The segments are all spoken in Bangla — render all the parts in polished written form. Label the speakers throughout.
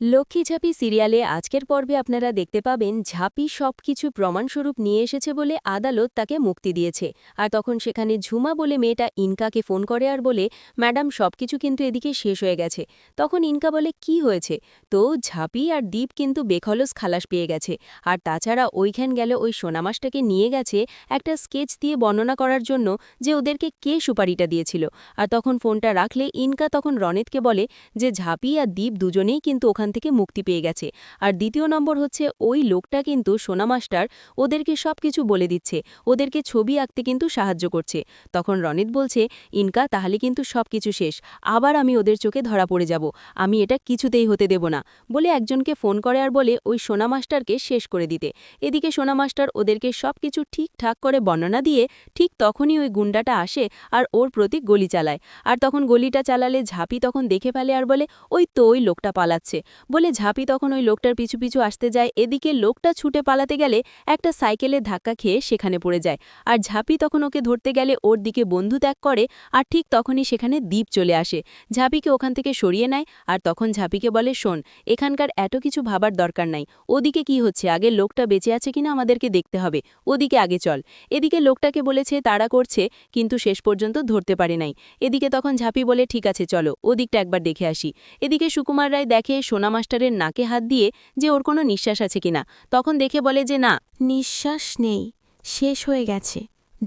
Speaker 1: লক্ষ্মী ঝাঁপি সিরিয়ালে আজকের পর্বে আপনারা দেখতে পাবেন ঝাঁপি সবকিছু প্রমাণস্বরূপ নিয়ে এসেছে বলে আদালত তাকে মুক্তি দিয়েছে। আর তখন সেখানে ঝুমা বলে মেয়েটা ইনকাকে ফোন করে আর বলে, ম্যাডাম সবকিছু কিন্তু এদিকে শেষ হয়ে গেছে। তখন ইনকা বলে, কি হয়েছে? তো ঝাঁপি আর দীপ কিন্তু বেখলস খালাস পেয়ে গেছে। আর তাছাড়া ওইখান গেল ওই সোনামাসটাকে নিয়ে গেছে একটা স্কেচ দিয়ে বর্ণনা করার জন্য যে ওদেরকে কে সুপারিটা দিয়েছিল। আর তখন ফোনটা রাখলে ইনকা তখন রনেতকে বলে যে ঝাঁপি আর দীপ দুজনেই কিন্তু ওখান থেকে মুক্তি পেয়ে গেছে। আর দ্বিতীয় নম্বর হচ্ছে ওই লোকটা কিন্তু সোনা মাস্টার ওদেরকে সবকিছু বলে দিচ্ছে, ওদেরকে ছবি আঁকতে কিন্তু সাহায্য করছে। তখন রনিত বলছে, ইনকা তাহলে কিন্তু সবকিছু শেষ, আবার আমি ওদের চোখে ধরা পড়ে যাব, আমি এটা কিছুতেই হতে দেব না বলে একজনকে ফোন করে আর বলে ওই সোনা মাস্টারকে শেষ করে দিতে। এদিকে সোনা মাস্টার ওদেরকে সবকিছু ঠিকঠাক করে বর্ণনা দিয়ে ঠিক তখনই ওই গুন্ডাটা আসে আর ওর প্রতি গলি চালায়। আর তখন গলিটা চালালে ঝাঁপি তখন দেখে ফেলে আর বলে, ওই তো ওই লোকটা পালাচ্ছে বলে ঝাঁপি তখন ওই লোকটার পিছু পিছু আসতে যায়। এদিকে লোকটা ছুটে পালাতে গেলে একটা সাইকেলের ধাক্কা খেয়ে সেখানে পড়ে যায়। আর ঝাঁপি তখন ওকে ধরতে গেলে ওর দিকে বন্ধু ত্যাগ করে। আর ঠিক তখনই সেখানে দীপ চলে আসে, ঝাঁপিকে ওখান থেকে সরিয়ে নেয়। আর তখন ঝাঁপিকে বলে, শোন, এখানকার এত কিছু ভাবার দরকার নাই, ওদিকে কি হচ্ছে আগে লোকটা বেঁচে আছে কিনা আমাদেরকে দেখতে হবে, ওদিকে আগে চল। এদিকে লোকটাকে বলেছে তাড়া করছে, কিন্তু শেষ পর্যন্ত ধরতে পারে নাই। এদিকে তখন ঝাঁপি বলে, ঠিক আছে চলো ওদিকটা একবার দেখে আসি। এদিকে সুকুমার রায় দেখে সোনা মাস্টারের নাকে হাত দিয়ে যে ওর কোনো নিঃশ্বাস আছে কিনা। তখন দেখে বলে যে না,
Speaker 2: নিঃশ্বাস নেই, শেষ হয়ে গেছে,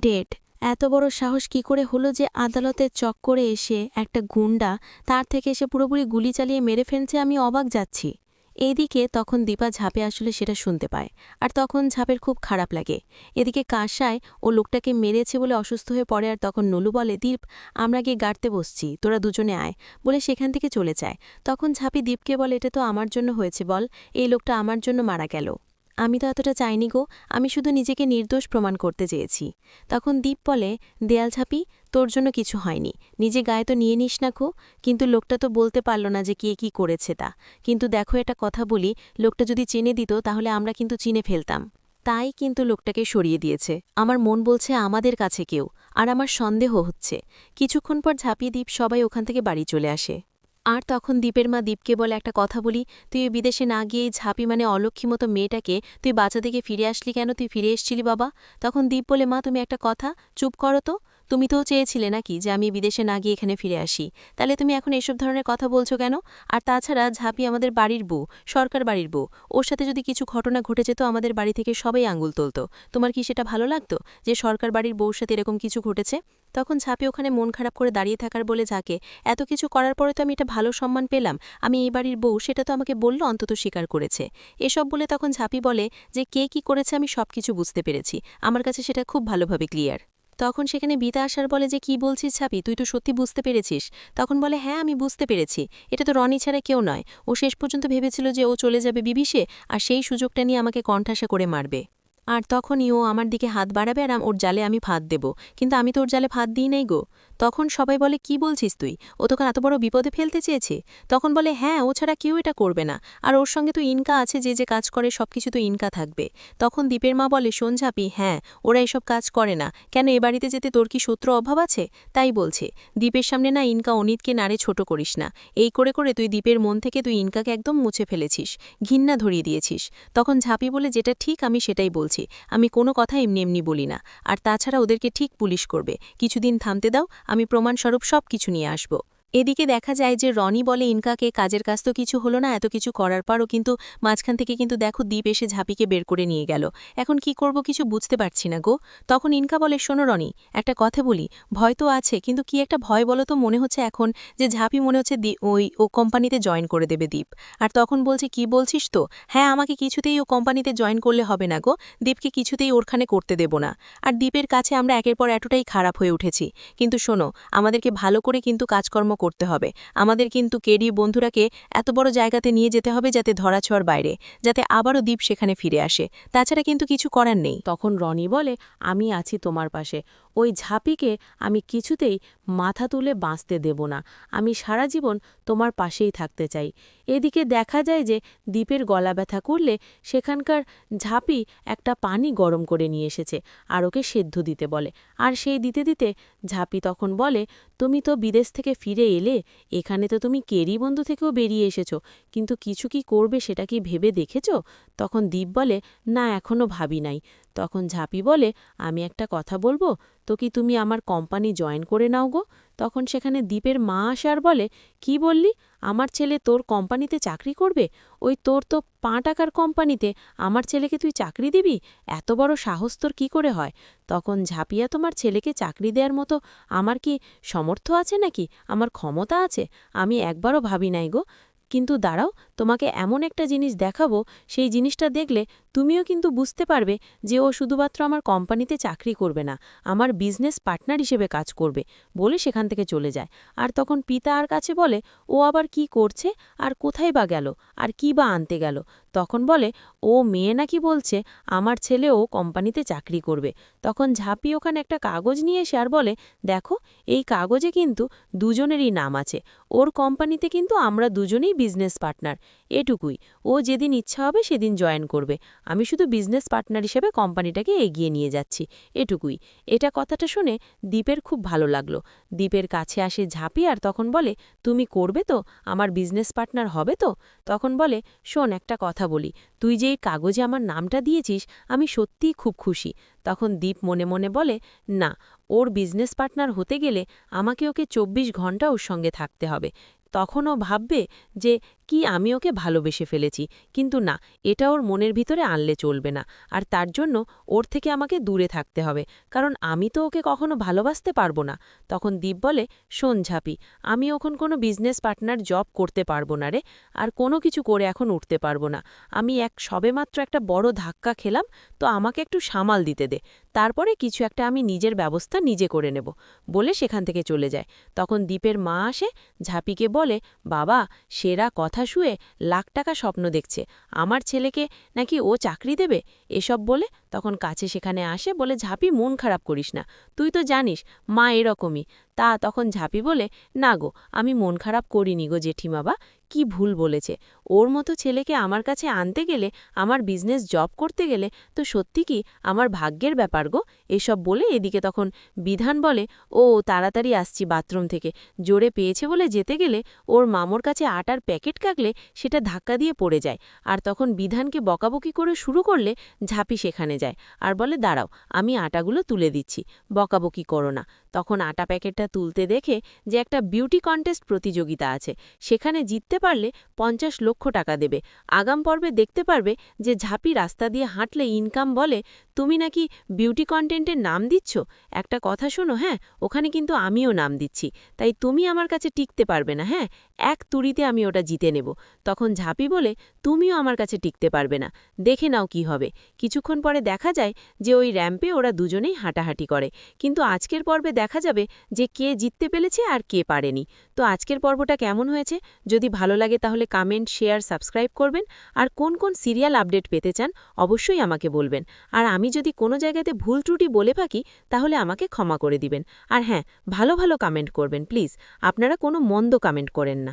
Speaker 2: ডেড। এত বড় সাহস কি করে হলো যে আদালতের চক্করে এসে একটা গুন্ডা তার থেকে এসে পুরোপুরি গুলি চালিয়ে মেরে ফেলছে, আমি অবাক যাচ্ছি। এইদিকে তখন দীপা ঝাঁপে আসলে সেটা শুনতে পায়, আর তখন ঝাঁপের খুব খারাপ লাগে। এদিকে কাঁসায় ও লোকটাকে মেরেছে বলে অসুস্থ হয়ে পড়ে, আর তখন নলু বলে, দীপ আমরা গিয়ে গাড়তে বসছি, তোরা দুজনে আয় বলে সেখান থেকে চলে যায়। তখন ঝাঁপি দীপকে বলে, এটা তো আমার জন্য হয়েছে, বল এই লোকটা আমার জন্য মারা গেল, আমি তো এতটা চাইনি গো, আমি শুধু নিজেকে নির্দোষ প্রমাণ করতে চেয়েছি। তখন দীপ বলে, দেয়াল ঝাঁপি তোর জন্য কিছু হয়নি, নিজে গায়ে তো নিয়ে নিস না খো। কিন্তু লোকটা তো বলতে পারল না যে কে কি করেছে তা। কিন্তু দেখো এটা কথা বলি, লোকটা যদি চিনে দিত তাহলে আমরা কিন্তু চিনে ফেলতাম, তাই কিন্তু লোকটাকে সরিয়ে দিয়েছে। আমার মন বলছে আমাদের কাছে কেউ, আর আমার সন্দেহ হচ্ছে। কিছুক্ষণ পর ঝাঁপিয়ে দীপ সবাই ওখান থেকে বাড়ি চলে আসে। আর তখন দীপের মা দীপকে বলে, একটা কথা বলি, তুই বিদেশে না গিয়ে ঝাঁপি মানে অলক্ষী মতো মেয়েটাকে তুই বাঁচা থেকে ফিরে আসলি কেন, তুই ফিরে এসছিলি বাবা? তখন দীপ বলে, মা তুমি একটা কথা চুপ করো তো, তুমি তো চেয়েছিলে নাকি যে আমি বিদেশে না গিয়ে এখানে ফিরে আসি, তাহলে তুমি এখন এসব ধরনের কথা বলছো কেন? আর তাছাড়া ঝাঁপি আমাদের বাড়ির বউ, সরকার বাড়ির বউ, ওর সাথে যদি কিছু ঘটনা ঘটে যেত আমাদের বাড়ি থেকে সবাই আঙুল তুলত, তোমার কি সেটা ভালো লাগতো যে সরকার বাড়ির বউর সাথে এরকম কিছু ঘটেছে? তখন ঝাঁপি ওখানে মন খারাপ করে দাঁড়িয়ে থাকার বলে, যাকে এত কিছু করার পরে তো আমি এটা ভালো সম্মান পেলাম, আমি এই বাড়ির বউ, সেটা তো আমাকে বলল, অন্তত স্বীকার করেছে। এসব বলে তখন ঝাঁপি বলে যে কে কি করেছে আমি সবকিছু বুঝতে পেরেছি, আমার কাছে সেটা খুব ভালোভাবে ক্লিয়ার। তখন সেখানে বিতা আসার বলে, যে কি বলছিস ঝাঁপি, তুই তো সত্যি বুঝতে পেরেছিস? তখন বলে, হ্যাঁ আমি বুঝতে পেরেছি, এটা তো রনি ছাড়া কেউ নয়, ও শেষ পর্যন্ত ভেবেছিল যে ও চলে যাবে বিবিসে, আর সেই সুযোগটা নিয়ে আমাকে কণ্ঠাসা করে মারবে। আর তখনই ও আমার দিকে হাত বাড়াবে আর ওর জালে আমি ফাঁদ দেব, কিন্তু আমি তো ওর জালে ফাঁদ দিই নাই গো। তখন সবাই বলে, কি বলছিস তুই, ও তোকে এত বড় বিপদে ফেলতে চেয়েছে? তখন বলে, হ্যাঁ ও ছাড়া কেউ এটা করবে না, আর ওর সঙ্গে তো ইনকা আছে, যে যে কাজ করে সবকিছু তো ইনকা থাকবে। তখন দীপের মা বলে, শোন ঝাঁপি, হ্যাঁ ওরা এসব কাজ করে না, কেন এ বাড়িতে যেতে তোর কি শত্রু অভাব আছে? তাই বলছে দীপের সামনে না ইনকা অনিতকে নাড়ে ছোট করিস না, এই করে করে তুই দীপের মন থেকে তুই ইনকাকে একদম মুছে ফেলেছিস, ঘৃণা ধরিয়ে দিয়েছিস। তখন ঝাঁপি বলে, যেটা ঠিক আমি সেটাই বলছি, আমি কোনো কথা এমনি এমনি বলি না, আর তাছাড়া ওদেরকে ঠিক পুলিশ করবে, কিছুদিন থামতে দাও, আমি প্রমাণস্বরূপ সব কিছু নিয়ে আসব। এদিকে দেখা যায় যে রনি বলে ইনকাকে, কাজের কাজ তো কিছু হলো না এত কিছু করার পরও, কিন্তু মাঝখান থেকে কিন্তু দেখো দীপ এসে ঝাঁপিকে বের করে নিয়ে গেল, এখন কি করব কিছু বুঝতে পারছি না গো। তখন ইনকা বলে, শোনো রনি, একটা কথা বলি, ভয় তো আছে, কিন্তু কি একটা ভয় বলো তো, মনে হচ্ছে এখন যে ঝাঁপি মনে হচ্ছে ও কোম্পানিতে জয়েন করে দেবে দীপ। আর তখন বলছে, কি বলছিস তো, হ্যাঁ আমাকে কিছুতেই ও কোম্পানিতে জয়েন করলে হবে না গো, দীপকে কিছুতেই ওরখানে করতে দেব না। আর দীপের কাছে আমরা একের পর এতটাই খারাপ হয়ে উঠেছি, কিন্তু শোনো আমাদেরকে ভালো করে কিন্তু কাজকর্ম করতে হবে, আমাদের কিন্তু কেডি বন্ধুরাকে এত বড় জায়গাতে নিয়ে যেতে হবে যাতে ধরাছোঁয়ার বাইরে, যাতে আবারও দীপ সেখানে ফিরে আসে, তাছাড়া কিন্তু কিছু করার নেই।
Speaker 3: তখন রনি বলে, আমি আছি তোমার পাশে, ওই ঝাঁপিকে আমি কিছুতেই মাথা তুলে বাঁচতে দেব না, আমি সারা জীবন তোমার পাশেই থাকতে চাই। এদিকে দেখা যায় যে দীপের গলা ব্যথা করলে সেখানকার ঝাঁপি একটা পানি গরম করে নিয়ে এসেছে আর ওকে সেদ্ধ দিতে বলে, আর সেই দিতে দিতে ঝাঁপি তখন বলে, তুমি তো বিদেশ থেকে ফিরে ছেলে এলে, এখানে তো তুমি কেরি বন্ধু থেকেও বেরিয়ে এসেছো, কিন্তু কিছু কি করবে সেটা কি ভেবে দেখেছ? তখন দীপ বলে, না এখনো ভাবি নাই। তখন ঝাঁপি বলে, আমি একটা কথা বলবো, তো কি তুমি আমার কোম্পানি জয়েন করে নাও গো? তখন সেখানে দীপের মা আসে আর বলে, কি বললি? আমার ছেলে তোর কোম্পানিতে চাকরি করবে? ওই তোর তো ৫ টাকার কোম্পানিতে আমার ছেলেকে তুই চাকরি দিবি? এত বড় সাহস তোর কি করে হয়? তখন ঝাঁপিয়া, তোমার ছেলেকে চাকরি দেওয়ার মতো আমার কি সমর্থ আছে নাকি? আমার ক্ষমতা আছে? আমি একবারও ভাবি নাই গো। কিন্তু দাঁড়াও, তোমাকে এমন একটা জিনিস দেখাবো, সেই জিনিসটা দেখলে তুমিও কিন্তু বুঝতে পারবে যে ও শুধুমাত্র আমার কোম্পানিতে চাকরি করবে না, আমার বিজনেস পার্টনার হিসেবে কাজ করবে। বলে সেখান থেকে চলে যায়। আর তখন পিতা আর কাছে বলে, ও আবার কি করছে, আর কোথায় বা গেল, আর কি বা আনতে গেল? তখন বলে, ও মেয়ে নাকি বলছে আমার ছেলেও কোম্পানিতে চাকরি করবে। তখন ঝাঁপি ওখানে একটা কাগজ নিয়ে এসে আর বলে, দেখো, এই কাগজে কিন্তু দুজনেরই নাম আছে। ওর কোম্পানিতে কিন্তু আমরা দুজনেই বিজনেস পার্টনার। এটুকুই। ও যেদিন ইচ্ছা হবে সেদিন জয়েন করবে। আমি শুধু বিজনেস পার্টনার হিসেবে কোম্পানিটাকে এগিয়ে নিয়ে যাচ্ছি। এটুকুই। এটা কথাটা শুনে দীপের খুব ভালো লাগলো। দীপের কাছে আসে ঝাঁপি আর তখন বলে, তুমি করবে তো? আমার বিজনেস পার্টনার হবে তো? তখন বলে, শোন একটা কথা বলি, তুই যে এই কাগজে আমার নামটা দিয়েছিস, আমি সত্যিই খুব খুশি। তখন দীপ মনে মনে বলে, না, ওর বিজনেস পার্টনার হতে গেলে আমাকে ওকে ২৪ ঘন্টা ওর সঙ্গে থাকতে হবে। তখনও ভাববে যে কি আমি ওকে ভালোবেসে ফেলেছি, কিন্তু না, এটা ওর মনের ভিতরে আনলে চলবে না। আর তার জন্য ওর থেকে আমাকে দূরে থাকতে হবে, কারণ আমি তো ওকে কখনো ভালোবাসতে পারবো না। তখন দীপ বলে, শোন ঝাঁপি, আমি ওখন কোনো বিজনেস পার্টনার জব করতে পারবো না রে, আর কোনো কিছু করে এখন উঠতে পারবো না। আমি সবেমাত্র একটা বড় ধাক্কা খেলাম, তো আমাকে একটু সামাল দিতে দে, তারপরে কিছু একটা আমি নিজের ব্যবস্থা নিজে করে নেব। বলে সেখান থেকে চলে যায়। তখন দীপের মা আসে, ঝাঁপিকে বলে, বাবা, সেরা কথা শুয়ে লাখ টাকা স্বপ্ন দেখছে, আমার ছেলেকে নাকি ও চাকরি দেবে। এসব বলে তখন কাছে সেখানে আসে, বলে, ঝাঁপি, মন খারাপ করিস না, তুই তো জানিস মা এরকমই। তখন ঝাঁপি বলে, না গো, আমি মন খারাপ করিনি গো জেঠিমাবা, কি ভুল বলেছে। ওর মতো ছেলেকে আমার কাছে আনতে গেলে, আমার বিজনেস জব করতে গেলে তো সত্যি কি আমার ভাগ্যের ব্যাপার গো। এসব বলে এদিকে তখন বিধান বলে, ও তাড়াতাড়ি আসছি বাথরুম থেকে। জোরে পেয়েছে বলে যেতে গেলে ওর মামোর কাছে আটার প্যাকেট কাগলে সেটা ধাক্কা দিয়ে পড়ে যায়। আর তখন বিধানকে বকাবকি করে শুরু করলে ঝাঁপি সেখানে যায় আর বলে, দাঁড়াও, আমি আটাগুলো তুলে দিচ্ছি, বকাবকি করো না। তখন আটা প্যাকেটটা তুলতে দেখে যে একটা বিউটি কন্টেস্ট প্রতিযোগিতা আছে, সেখানে জিততে পারলে ৫০ লক্ষ টাকা দেবে। আগাম পর্বে দেখতে পারবে যে ঝাঁপি রাস্তা দিয়ে হাঁটলে ইনকাম বলে, তুমি নাকি বিউটি কন্টেন্টের নাম দিচ্ছ, একটা কথা শোনো, হ্যাঁ, ওখানে কিন্তু আমিও নাম দিচ্ছি, তাই তুমি আমার কাছে টিকতে পারবে না, হ্যাঁ, এক তুড়িতে আমি ওটা জিতে নেব। তখন ঝাঁপি বলে, তুমিও আমার কাছে টিকতে পারবে না, দেখে নাও কি হবে। কিছুক্ষণ পরে দেখা যায় যে ওই র্যাম্পে ওরা দুজনেই হাঁটাহাঁটি করে, কিন্তু আজকের পর্বে দেখা যাবে যে কে জিততে পেরেছে আর কে পারেনি। তো আজকের পর্বটা কেমন হয়েছে? যদি ভালো লাগে তাহলে কমেন্ট, শেয়ার, সাবস্ক্রাইব করবেন। আর কোন কোন সিরিয়াল আপডেট পেতে চান অবশ্যই আমাকে বলবেন। আর আমি যদি কোনো জায়গাতে ভুল ত্রুটি বলে থাকি তাহলে আমাকে ক্ষমা করে দিবেন। আর হ্যাঁ, ভালো ভালো কমেন্ট করবেন প্লিজ, আপনারা কোনো মন্দ কমেন্ট করেন না।